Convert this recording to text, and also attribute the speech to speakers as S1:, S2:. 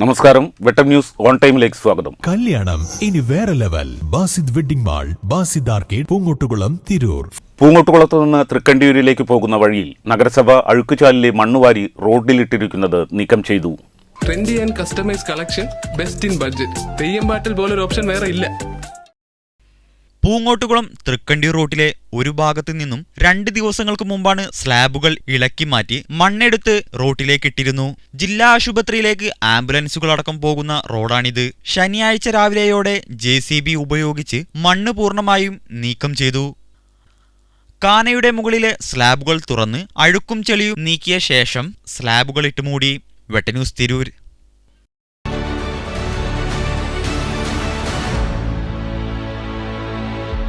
S1: നമസ്കാരം, വെട്ടം news on ടൈമിലേക്ക് സ്വാഗതം.
S2: കല്യാണം ഇനി വേറെ level. Basid wedding mall, Basid arcade, Poongottukulam, Tirur.
S1: പൂങ്ങോട്ടുകുളത്ത് നിന്ന് തൃക്കണ്ടിയൂരിലേക്ക് പോകുന്ന വഴിയിൽ നഗരസഭ അഴുക്കുചാലിലെ മണ്ണുവാരി റോഡിലിട്ടിരിക്കുന്നത് നീക്കം ചെയ്തു.
S3: Trendy and customise collection, best in budget. Theyyam പാട്ടിൽ പോലൊരു ഓപ്ഷൻ വേറെ ഇല്ല.
S4: പൂങ്ങോട്ടുകുളം തൃക്കണ്ടിയൂർ റോട്ടിലെ ഒരു ഭാഗത്തു നിന്നും 2 ദിവസങ്ങൾക്ക് മുമ്പാണ് സ്ലാബുകൾ ഇളക്കി മാറ്റി മണ്ണെടുത്ത് റോട്ടിലേക്കിട്ടിരുന്നു. ജില്ലാ ആശുപത്രിയിലേക്ക് ആംബുലൻസുകളടക്കം പോകുന്ന റോഡാണിത്. ശനിയാഴ്ച രാവിലെയോടെ JCB ഉപയോഗിച്ച് മണ്ണ് പൂർണ്ണമായും നീക്കം ചെയ്തു. കാനയുടെ മുകളിലെ സ്ലാബുകൾ തുറന്ന് അഴുക്കും ചെളിയും നീക്കിയ ശേഷം സ്ലാബുകൾ ഇട്ടുമൂടി. വെട്ടന്യൂസ് തിരൂർ.